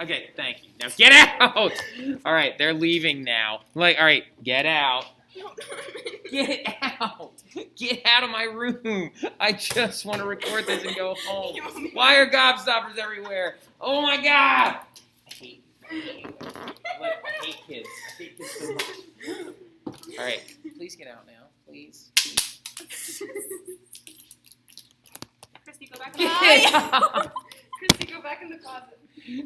Okay, thank you. Now get out! All right, they're leaving now. All right, get out. Get out! Get out of my room! I just want to record this and go home. Why are gobstoppers everywhere? Oh my god! I hate kids. I hate kids so much. All right, please get out now, please. Christy, go back in the closet. Christy, go back in the closet.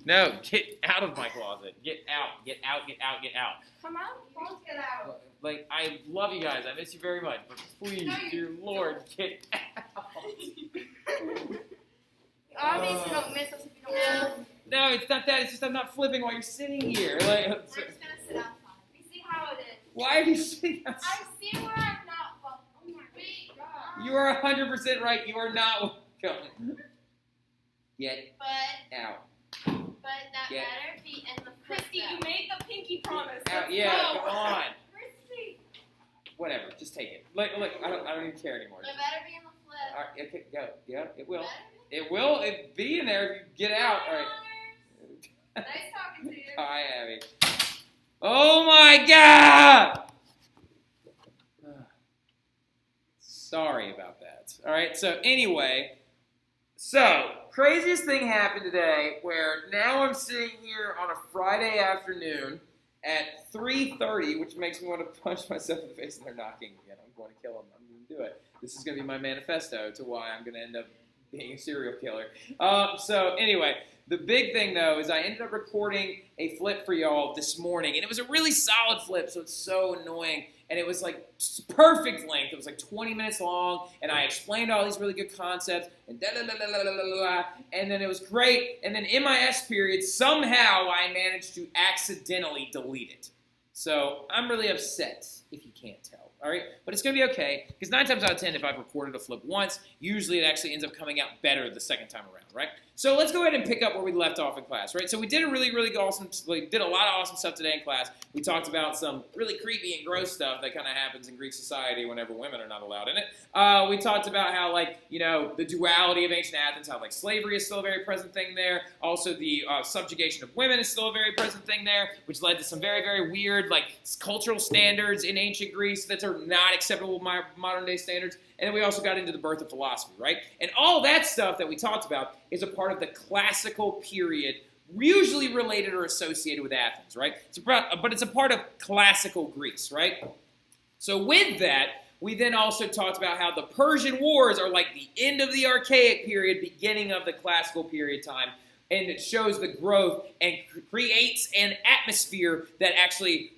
No, get out of my closet. Get out. Get out. Get out. Get out. Come out. Don't get out. I love you guys. I miss you very much. But please, dear Lord, get out. Obviously, don't miss us if you don't. No, it's not that. It's just I'm not flipping while you're sitting here. We're just gonna sit outside. We see how it is. Why are you sitting outside? I see where I'm not welcome. Oh my God. You are 100% right. You are not welcome. Get out. But that better be in the Christy, you made the pinky promise. Out. Yeah, come on. Christy. Whatever, just take it. Look, I don't even care anymore. It better be in the flip. All right, okay, go. Yeah, it will. It will be in there if you get out. All right. Nice talking to you. Hi, Abby. Oh my God! Sorry about that. All right, so anyway, craziest thing happened today where now I'm sitting here on a Friday afternoon at 3:30, which makes me want to punch myself in the face, and they're knocking again. I'm going to kill them. I'm going to do it. This is going to be my manifesto to why I'm going to end up being a serial killer. So anyway, the big thing, though, is I ended up recording a flip for y'all this morning, and it was a really solid flip, so it's so annoying. And it was like perfect length. It was like 20 minutes long, and I explained all these really good concepts, and and then it was great. And then in my S period, somehow I managed to accidentally delete it. So I'm really upset, if you can't tell. All right, but it's going to be okay, because 9 times out of 10, if I've recorded a flip once, usually it actually ends up coming out better the second time around, right? So let's go ahead and pick up where we left off in class, right? So we did a really, really awesome, did a lot of awesome stuff today in class. We talked about some really creepy and gross stuff that kind of happens in Greek society whenever women are not allowed in it. We talked about how, the duality of ancient Athens, how, slavery is still a very present thing there. Also, the subjugation of women is still a very present thing there, which led to some very, very weird, cultural standards in ancient Greece that are not acceptable by modern-day standards. And then we also got into the birth of philosophy, right? And all that stuff that we talked about is a part of the classical period, usually related or associated with Athens, right? But it's a part of classical Greece, right? So with that, we then also talked about how the Persian Wars are like the end of the Archaic period, beginning of the classical period time. And it shows the growth and creates an atmosphere that actually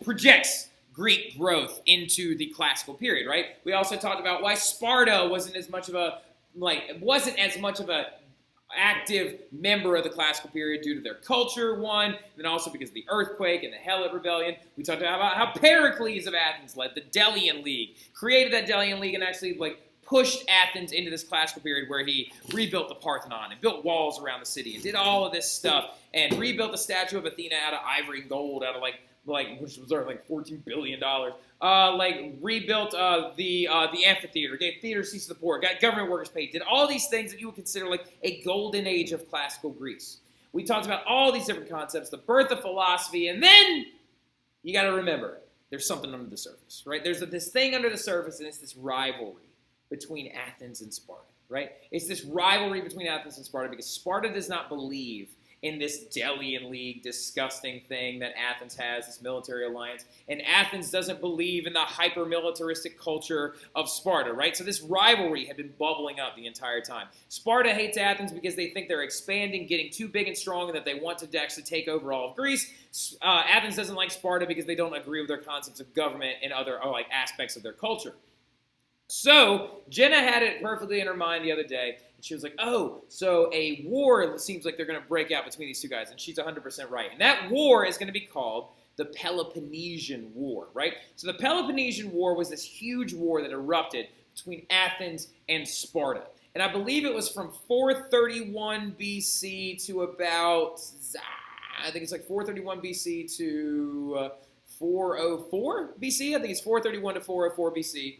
projects Greek growth into the classical period, right? We also talked about why Sparta wasn't as much of a active member of the classical period due to their culture, one, then also because of the earthquake and the Helot rebellion. We talked about how Pericles of Athens led the Delian League, created that Delian League, and actually pushed Athens into this classical period where he rebuilt the Parthenon and built walls around the city and did all of this stuff and rebuilt the statue of Athena out of ivory and gold out of which was worth $14 billion. Rebuilt the amphitheater, gave theater seats to the poor, got government workers paid, did all these things that you would consider a golden age of classical Greece. We talked about all these different concepts, the birth of philosophy, and then you got to remember, there's something under the surface, right? There's this thing under the surface, and it's this rivalry between Athens and Sparta, right? It's this rivalry between Athens and Sparta because Sparta does not believe in this Delian League disgusting thing that Athens has, this military alliance. And Athens doesn't believe in the hyper-militaristic culture of Sparta, right? So this rivalry had been bubbling up the entire time. Sparta hates Athens because they think they're expanding, getting too big and strong, and that they want to actually take over all of Greece. Athens doesn't like Sparta because they don't agree with their concepts of government and other aspects of their culture. So Jenna had it perfectly in her mind the other day. She was like, oh, so a war seems like they're going to break out between these two guys. And she's 100% right. And that war is going to be called the Peloponnesian War, right? So the Peloponnesian War was this huge war that erupted between Athens and Sparta. And I believe it was from 431 BC to about, I think it's 431 BC to 404 BC. I think it's 431 to 404 BC.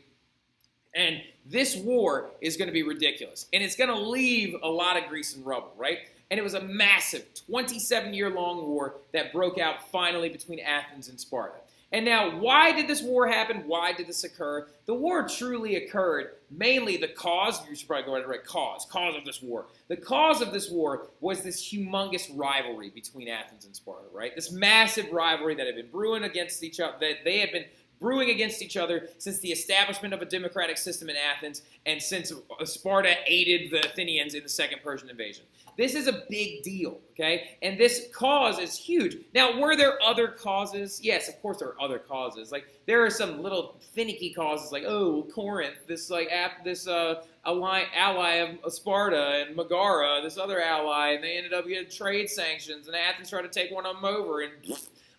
And this war is going to be ridiculous. And it's going to leave a lot of Greece in rubble, right? And it was a massive 27-year-long war that broke out finally between Athens and Sparta. And now, why did this war happen? Why did this occur? The war truly occurred, mainly the cause, you should probably go ahead and write cause of this war. The cause of this war was this humongous rivalry between Athens and Sparta, right? This massive rivalry that had been brewing against each other, that they had been brewing against each other since the establishment of a democratic system in Athens and since Sparta aided the Athenians in the Second Persian invasion. This is a big deal, okay? And this cause is huge. Now, were there other causes? Yes, of course there are other causes. Like, there are some little finicky causes, like, oh, Corinth, this ally of Sparta, and Megara, this other ally, and they ended up getting trade sanctions, and Athens tried to take one of them over, and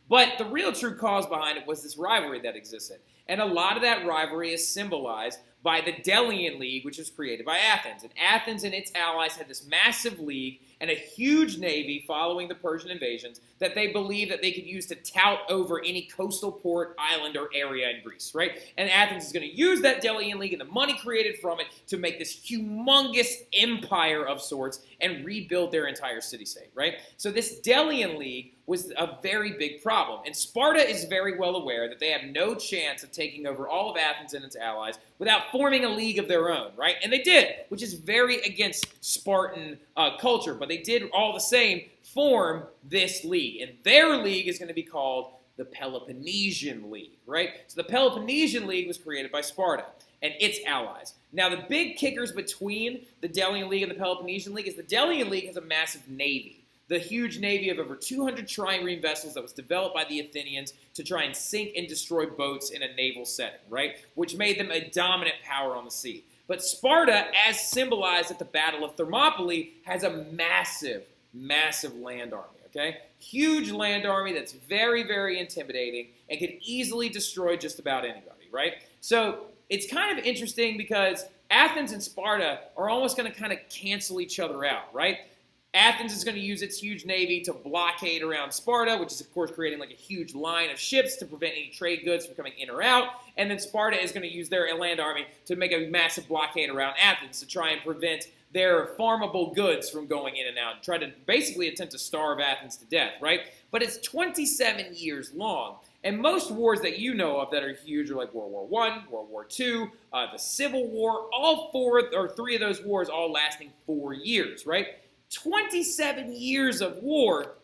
but the real true cause behind it was this rivalry that existed. And a lot of that rivalry is symbolized by the Delian League, which was created by Athens. And Athens and its allies had this massive league and a huge navy following the Persian invasions that they believed that they could use to tout over any coastal port, island, or area in Greece, right? And Athens is going to use that Delian League and the money created from it to make this humongous empire of sorts and rebuild their entire city-state, right? So this Delian League was a very big problem. And Sparta is very well aware that they have no chance of taking over all of Athens and its allies without forming a league of their own, right? And they did, which is very against Spartan culture, but they did all the same form this league. And their league is going to be called the Peloponnesian League, right? So the Peloponnesian League was created by Sparta and its allies. Now, the big kickers between the Delian League and the Peloponnesian League is the Delian League has a massive navy. The huge navy of over 200 trireme vessels that was developed by the Athenians to try and sink and destroy boats in a naval setting, right? Which made them a dominant power on the sea. But Sparta, as symbolized at the Battle of Thermopylae, has a massive, massive land army, okay? Huge land army that's very, very intimidating and could easily destroy just about anybody, right? So it's kind of interesting because Athens and Sparta are almost going to kind of cancel each other out, right? Athens is going to use its huge navy to blockade around Sparta, which is, of course, creating like a huge line of ships to prevent any trade goods from coming in or out. And then Sparta is going to use their land army to make a massive blockade around Athens to try and prevent their farmable goods from going in and out, and try to basically attempt to starve Athens to death, right? But it's 27 years long. And most wars that you know of that are huge are like World War I, World War II, the Civil War, all three of those wars all lasting 4 years, right? 27 years of war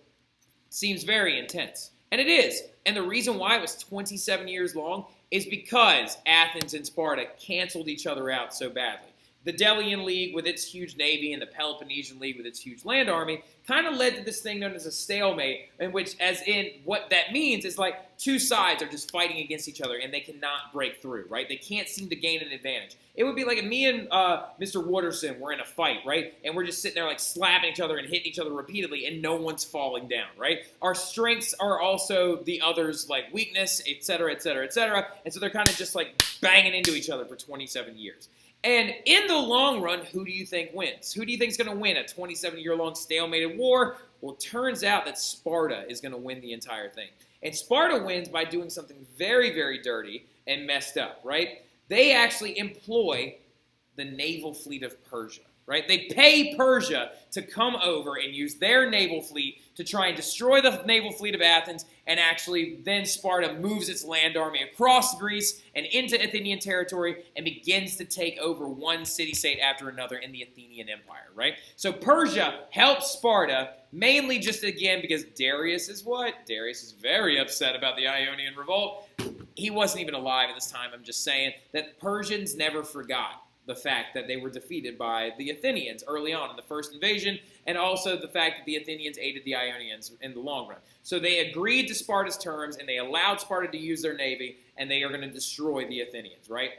seems very intense. And it is. And the reason why it was 27 years long is because Athens and Sparta canceled each other out so badly. The Delian League with its huge navy and the Peloponnesian League with its huge land army kind of led to this thing known as a stalemate, in which, as in, what that means is like two sides are just fighting against each other and they cannot break through, right? They can't seem to gain an advantage. It would be like if me and Mr. Wooderson were in a fight, right? And we're just sitting there like slapping each other and hitting each other repeatedly and no one's falling down, right? Our strengths are also the other's like weakness, et cetera, et cetera, et cetera. And so they're kind of just like banging into each other for 27 years. And in the long run, who do you think wins? Who do you think is going to win a 27-year-long stalemated war? Well, it turns out that Sparta is going to win the entire thing. And Sparta wins by doing something very, very dirty and messed up, right? They actually employ the naval fleet of Persia, right? They pay Persia to come over and use their naval fleet to try and destroy the naval fleet of Athens, and actually then Sparta moves its land army across Greece and into Athenian territory and begins to take over one city-state after another in the Athenian Empire, right? So Persia helps Sparta mainly just, again, because Darius is what? Darius is very upset about the Ionian revolt. He wasn't even alive at this time. I'm just saying that Persians never forgot the fact that they were defeated by the Athenians early on in the first invasion, and also the fact that the Athenians aided the Ionians in the long run. So they agreed to Sparta's terms, and they allowed Sparta to use their navy, and they are going to destroy the Athenians, right?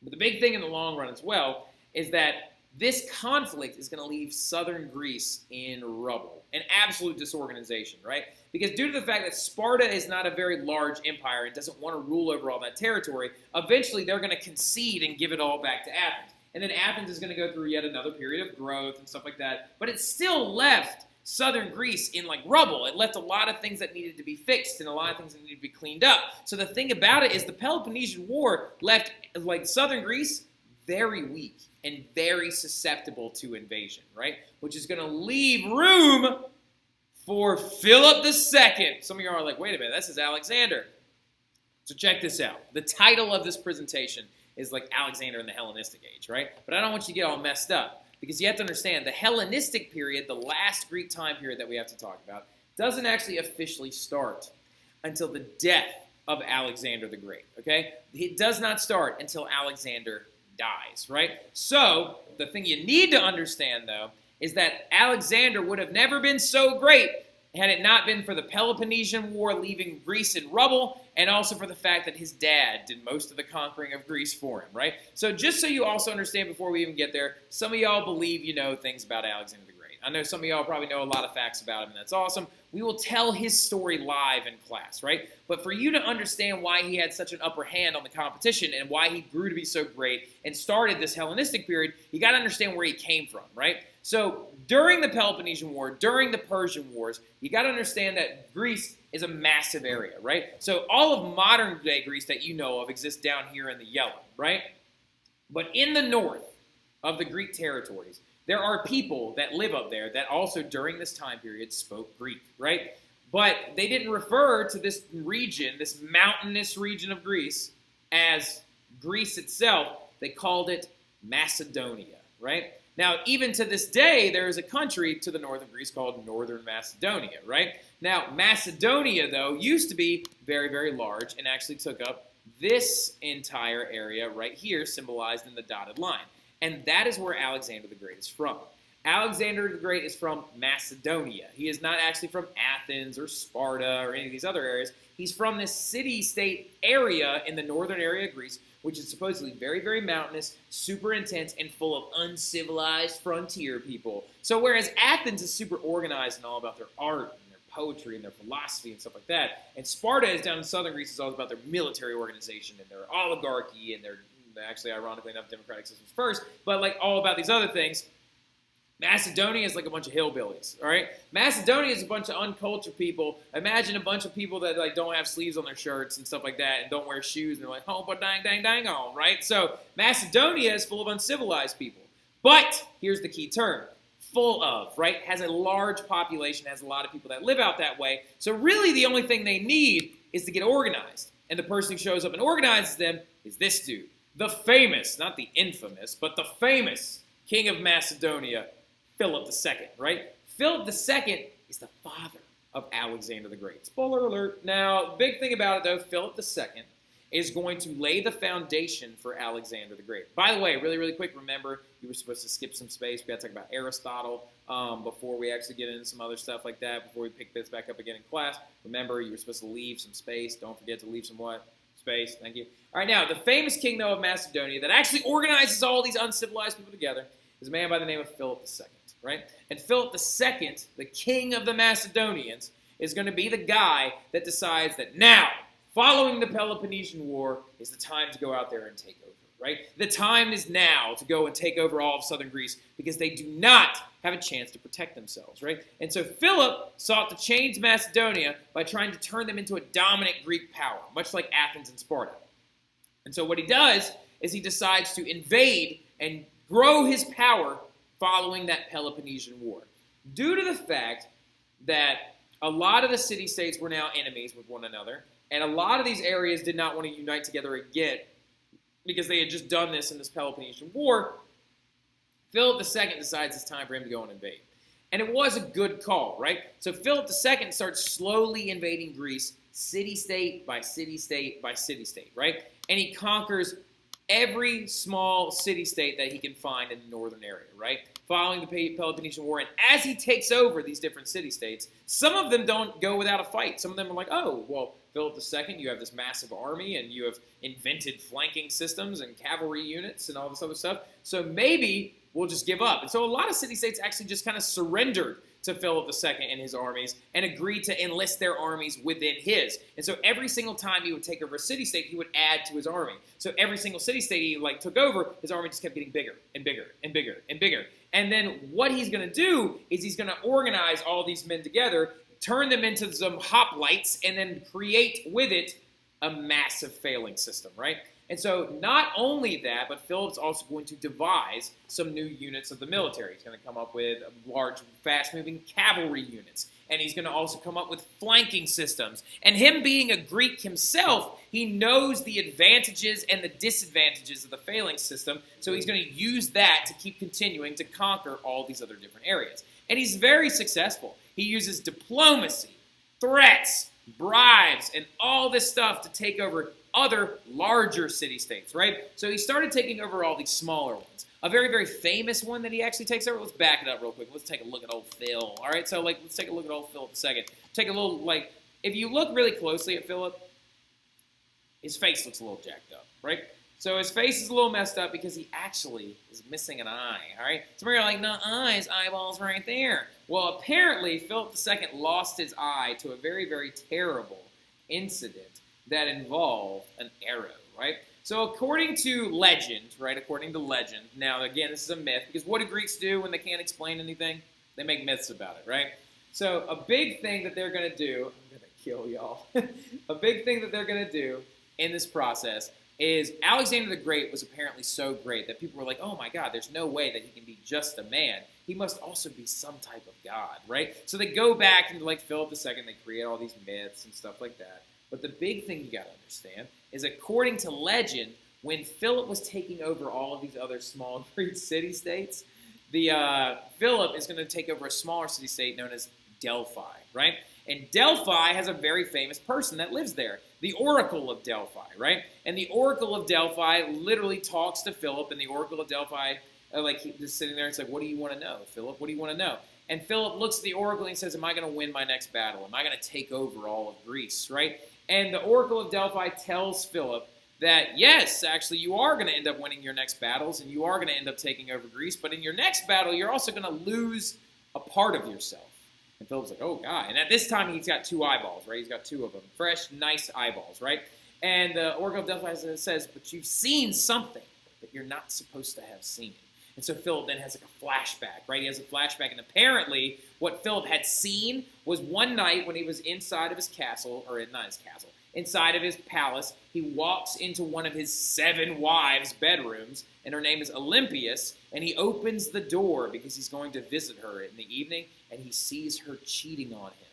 But the big thing in the long run as well is that this conflict is going to leave southern Greece in rubble, an absolute disorganization, right? Because due to the fact that Sparta is not a very large empire and doesn't want to rule over all that territory, eventually they're going to concede and give it all back to Athens. And then Athens is going to go through yet another period of growth and stuff like that. But it still left southern Greece in like rubble. It left a lot of things that needed to be fixed and a lot of things that needed to be cleaned up. So the thing about it is the Peloponnesian War left like southern Greece very weak and very susceptible to invasion, right? Which is going to leave room for Philip II. Some of you are like, wait a minute, this is Alexander. So check this out. The title of this presentation is like Alexander in the Hellenistic Age, right? But I don't want you to get all messed up because you have to understand the Hellenistic period, the last Greek time period that we have to talk about, doesn't actually officially start until the death of Alexander the Great, okay? It does not start until Alexander dies, right? So the thing you need to understand, though, is that Alexander would have never been so great had it not been for the Peloponnesian War leaving Greece in rubble, and also for the fact that his dad did most of the conquering of Greece for him, right? So just so you also understand before we even get there, some of y'all believe you know things about Alexander the Great. I know some of y'all probably know a lot of facts about him, and that's awesome. We will tell his story live in class, right? But for you to understand why he had such an upper hand on the competition and why he grew to be so great and started this Hellenistic period, you got to understand where he came from, right? So during the Peloponnesian War, during the Persian Wars, you got to understand that Greece is a massive area, right? So all of modern-day Greece that you know of exists down here in the yellow, right? But in the north of the Greek territories, there are people that live up there that also during this time period spoke Greek, right? But they didn't refer to this region, this mountainous region of Greece, as Greece itself. They called it Macedonia, right? Now, even to this day, there is a country to the north of Greece called Northern Macedonia, right? Now, Macedonia, though, used to be very, very large and actually took up this entire area right here, symbolized in the dotted line. And that is where Alexander the Great is from. Alexander the Great is from Macedonia. He is not actually from Athens or Sparta or any of these other areas. He's from this city-state area in the northern area of Greece, which is supposedly very, very mountainous, super intense, and full of uncivilized frontier people. So whereas Athens is super organized and all about their art and their poetry and their philosophy and stuff like that, and Sparta is down in southern Greece is all about their military organization and their oligarchy and their, actually, ironically enough, democratic systems first, but like all about these other things. Macedonia is like a bunch of hillbillies, all right? Macedonia is a bunch of uncultured people. Imagine a bunch of people that like don't have sleeves on their shirts and stuff like that and don't wear shoes and they're like, oh, but dang, dang, dang on, right? So Macedonia is full of uncivilized people. But here's the key term, full of, right? Has a large population, has a lot of people that live out that way. So really the only thing they need is to get organized. And the person who shows up and organizes them is this dude, the famous, not the infamous, but the famous king of Macedonia, Philip II, right? Philip II is the father of Alexander the Great. Spoiler alert. Now, big thing about it, though, Philip II is going to lay the foundation for Alexander the Great. By the way, really, really quick, remember, you were supposed to skip some space. We got to talk about Aristotle before we actually get into some other stuff like that, before we pick this back up again in class. Remember, you were supposed to leave some space. Don't forget to leave some what? Space. Thank you. All right, now, the famous king, though, of Macedonia that actually organizes all these uncivilized people together is a man by the name of Philip II. Right? And Philip II, the king of the Macedonians, is going to be the guy that decides that now, following the Peloponnesian War, is the time to go out there and take over, right? The time is now to go and take over all of southern Greece because they do not have a chance to protect themselves, right? And so Philip sought to change Macedonia by trying to turn them into a dominant Greek power, much like Athens and Sparta. And so what he does is he decides to invade and grow his power following that Peloponnesian War. Due to the fact that a lot of the city-states were now enemies with one another, and a lot of these areas did not want to unite together again because they had just done this in this Peloponnesian War, Philip II decides it's time for him to go and invade. And it was a good call, right? So Philip II starts slowly invading Greece, city-state by city-state by city-state, right? And he conquers every small city-state that he can find in the northern area, right? Following the Peloponnesian War. And as he takes over these different city-states, some of them don't go without a fight. Some of them are like, oh, well, Philip II, you have this massive army, and you have invented flanking systems and cavalry units and all this other stuff. So maybe we'll just give up. And so a lot of city-states actually just kind of surrendered to Philip II and his armies and agreed to enlist their armies within his. And so every single time he would take over a city-state, he would add to his army. So every single city-state he took over, his army just kept getting bigger and bigger and bigger and bigger. And then what he's going to do is he's going to organize all these men together, turn them into some hoplites, and then create with it a massive failing system, right? And so not only that, but Philip's also going to devise some new units of the military. He's going to come up with large, fast-moving cavalry units. And he's going to also come up with flanking systems. And him being a Greek himself, he knows the advantages and the disadvantages of the phalanx system. So he's going to use that to keep continuing to conquer all these other different areas. And he's very successful. He uses diplomacy, threats, bribes, and all this stuff to take over other larger city-states, right? So he started taking over all these smaller ones. A very, very famous one that he actually takes over, let's back it up real quick. Let's take a look at old Phil, all right? So, let's take a look at old Philip a second. Take a little, if you look really closely at Philip, his face looks a little jacked up, right? So his face is a little messed up because he actually is missing an eye, all right? Some of you are like, no, eyeball's right there. Well, apparently, Philip II lost his eye to a very, very terrible incident that involved an arrow, right? So according to legend, right, now again, this is a myth, because what do Greeks do when they can't explain anything? They make myths about it, right? So a big thing that they're going to do, I'm going to kill y'all, a big thing that they're going to do in this process is Alexander the Great was apparently so great that people were like, oh my God, there's no way that he can be just a man. He must also be some type of god, right? So they go back into Philip II, they create all these myths and stuff like that. But the big thing you got to understand is, according to legend, when Philip was taking over all of these other small Greek city-states, Philip is going to take over a smaller city-state known as Delphi, right? And Delphi has a very famous person that lives there, the Oracle of Delphi, right? And the Oracle of Delphi literally talks to Philip, and the Oracle of Delphi, he's just sitting there and it's like, what do you want to know, Philip? What do you want to know? And Philip looks at the Oracle and he says, am I going to win my next battle? Am I going to take over all of Greece, right? And the Oracle of Delphi tells Philip that, yes, actually, you are going to end up winning your next battles, and you are going to end up taking over Greece, but in your next battle, you're also going to lose a part of yourself. And Philip's like, oh, God. And at this time, he's got 2 eyeballs, right? He's got 2 of them, fresh, nice eyeballs, right? And the Oracle of Delphi says, but you've seen something that you're not supposed to have seen. And so Philip then has a flashback, right? He has a flashback, and apparently what Philip had seen was one night when he was inside of his castle, or not his castle, inside of his palace, he walks into one of his 7 wives' bedrooms, and her name is Olympias, and he opens the door because he's going to visit her in the evening, and he sees her cheating on him.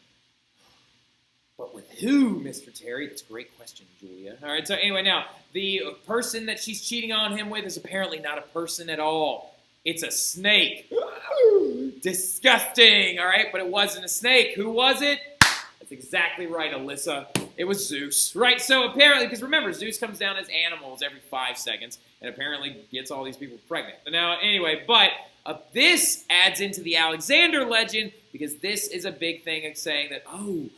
But with who, Mr. Terry? That's a great question, Julia. All right, so anyway, now, the person that she's cheating on him with is apparently not a person at all. It's a snake. Disgusting, all right? But it wasn't a snake. Who was it? That's exactly right, Alyssa. It was Zeus, right? So apparently, because remember, Zeus comes down as animals every 5 seconds and apparently gets all these people pregnant. Now, anyway, but this adds into the Alexander legend because this is a big thing of saying that, oh,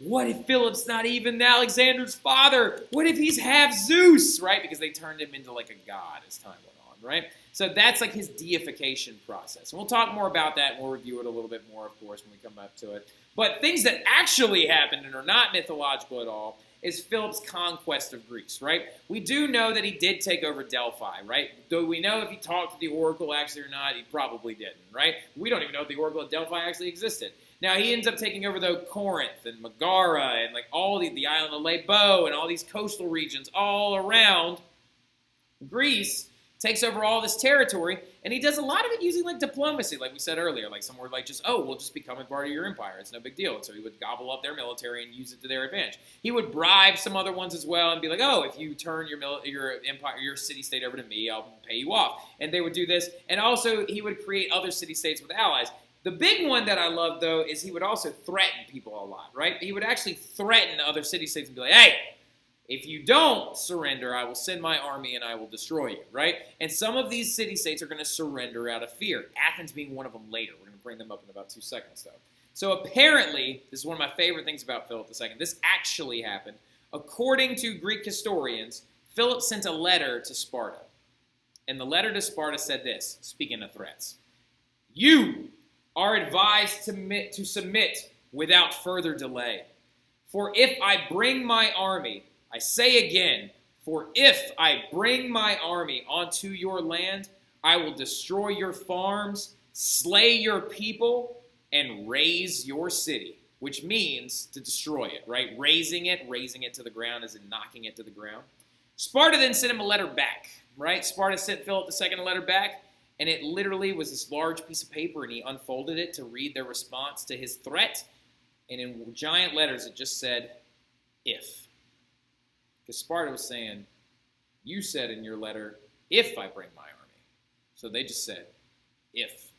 what if Philip's not even Alexander's father? What if he's half Zeus, right? Because they turned him into like a god as time went on, right? So that's like his deification process. And we'll talk more about that and we'll review it a little bit more, of course, when we come up to it. But things that actually happened and are not mythological at all is Philip's conquest of Greece, right? We do know that he did take over Delphi, right? Do we know if he talked to the Oracle actually or not? He probably didn't, right? We don't even know if the Oracle of Delphi actually existed. Now, he ends up taking over, though, Corinth and Megara and like all the island of Lesbos and all these coastal regions all around Greece, takes over all this territory, and he does a lot of it using like diplomacy, like we said earlier, like somewhere like just, oh, we'll just become a part of your empire. It's no big deal. And so he would gobble up their military and use it to their advantage. He would bribe some other ones as well and be like, oh, if you turn your empire, your city-state over to me, I'll pay you off. And they would do this. And also he would create other city-states with allies. The big one that I love, though, is he would also threaten people a lot, right? He would actually threaten other city-states and be like, hey, if you don't surrender, I will send my army and I will destroy you, right? And some of these city-states are going to surrender out of fear. Athens being one of them later. We're going to bring them up in about 2 seconds, though. So apparently, this is one of my favorite things about Philip II. This actually happened. According to Greek historians, Philip sent a letter to Sparta. And the letter to Sparta said this, speaking of threats. You are advised to submit without further delay. For if I bring my army, I say again, for if I bring my army onto your land, I will destroy your farms, slay your people, and raze your city, which means to destroy it, right? Razing it to the ground as in knocking it to the ground. Sparta then sent him a letter back, right? Sparta sent Philip II a letter back, and it literally was this large piece of paper, and he unfolded it to read their response to his threat, and in giant letters it just said, if. Because Sparta was saying, you said in your letter, if I bring my army. So they just said, if.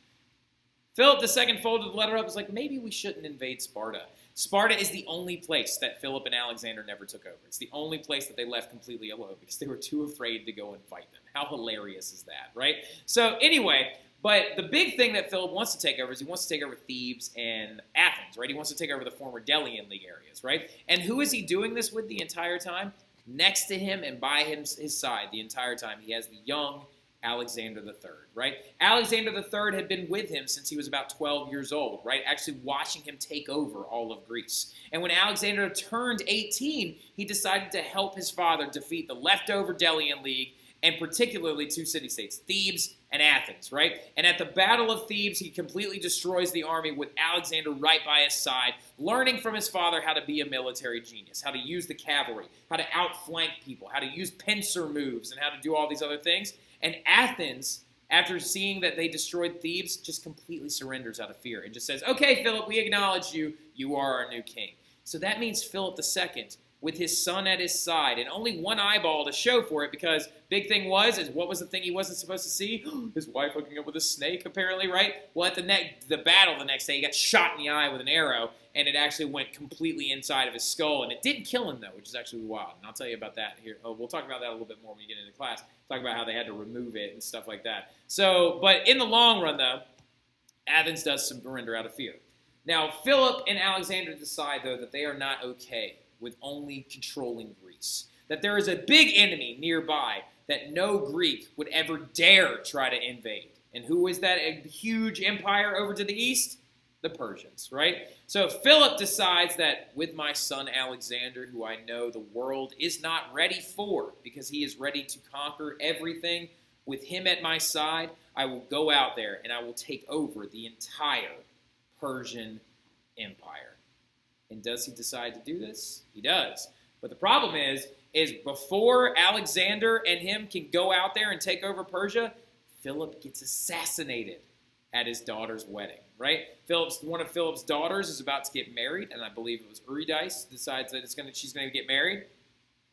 Philip II folded the letter up and was like, maybe we shouldn't invade Sparta. Sparta is the only place that Philip and Alexander never took over. It's the only place that they left completely alone because they were too afraid to go and fight them. How hilarious is that, right? So anyway, but the big thing that Philip wants to take over is he wants to take over Thebes and Athens, right? He wants to take over the former Delian League areas, right? And who is he doing this with the entire time? Next to him and by his side the entire time, he has the young Alexander III, right? Alexander III had been with him since he was about 12 years old, right? Actually watching him take over all of Greece. And when Alexander turned 18, he decided to help his father defeat the leftover Delian League and particularly two city-states, Thebes and Athens, right? And at the Battle of Thebes, he completely destroys the army with Alexander right by his side, learning from his father how to be a military genius, how to use the cavalry, how to outflank people, how to use pincer moves, and how to do all these other things. And Athens, after seeing that they destroyed Thebes, just completely surrenders out of fear and just says, okay, Philip, we acknowledge you. You are our new king. So that means Philip II, with his son at his side, and only one eyeball to show for it, because big thing is what was the thing he wasn't supposed to see? His wife hooking up with a snake, apparently, right? Well, at the battle the next day, he got shot in the eye with an arrow, and it actually went completely inside of his skull, and it didn't kill him, though, which is actually wild, and I'll tell you about that here. Oh, we'll talk about that a little bit more when we get into class. Talk about how they had to remove it and stuff like that. So, but in the long run, though, Athens does surrender out of fear. Now, Philip and Alexander decide, though, that they are not okay with only controlling Greece. That there is a big enemy nearby that no Greek would ever dare try to invade. And who is that a huge empire over to the east? The Persians, right? So Philip decides that with my son Alexander, who I know the world is not ready for because he is ready to conquer everything, with him at my side, I will go out there and I will take over the entire Persian empire. And does he decide to do this? He does. But the problem is before Alexander and him can go out there and take over Persia, Philip gets assassinated at his daughter's wedding, right? One of Philip's daughters is about to get married, and I believe it was Eurydice decides that she's going to get married,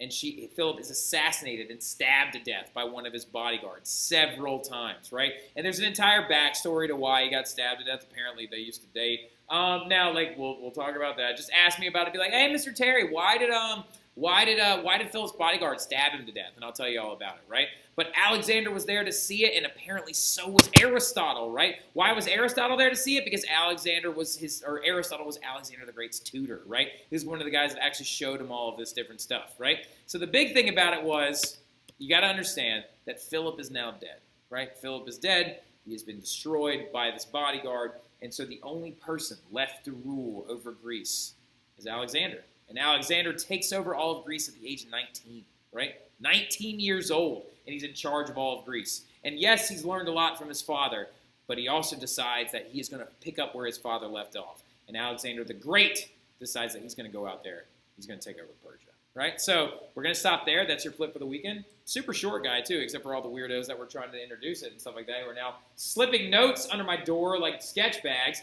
and Philip is assassinated and stabbed to death by one of his bodyguards several times, right? And there's an entire backstory to why he got stabbed to death. Apparently, they used to date. Now, like, we'll talk about that. Just ask me about it. Be like, hey, Mr. Terry, why did Philip's bodyguard stab him to death? And I'll tell you all about it, right? But Alexander was there to see it, and apparently so was Aristotle, right? Why was Aristotle there to see it? Because Aristotle was Alexander the Great's tutor, right? He was one of the guys that actually showed him all of this different stuff, right? So the big thing about it was, you got to understand that Philip is now dead, right? Philip is dead. He has been destroyed by this bodyguard, and so the only person left to rule over Greece is Alexander. And Alexander takes over all of Greece at the age of 19, right? 19 years old, and he's in charge of all of Greece. And yes, he's learned a lot from his father, but he also decides that he is going to pick up where his father left off. And Alexander the Great decides that he's going to go out there. He's going to take over Persia, right? So we're going to stop there. That's your flip for the weekend. Super short guy, too, except for all the weirdos that were trying to introduce it and stuff like that, who are now slipping notes under my door like sketch bags.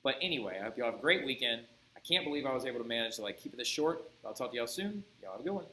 But anyway, I hope you all have a great weekend. Can't believe I was able to manage to keep it this short. I'll talk to y'all soon. Y'all have a good one.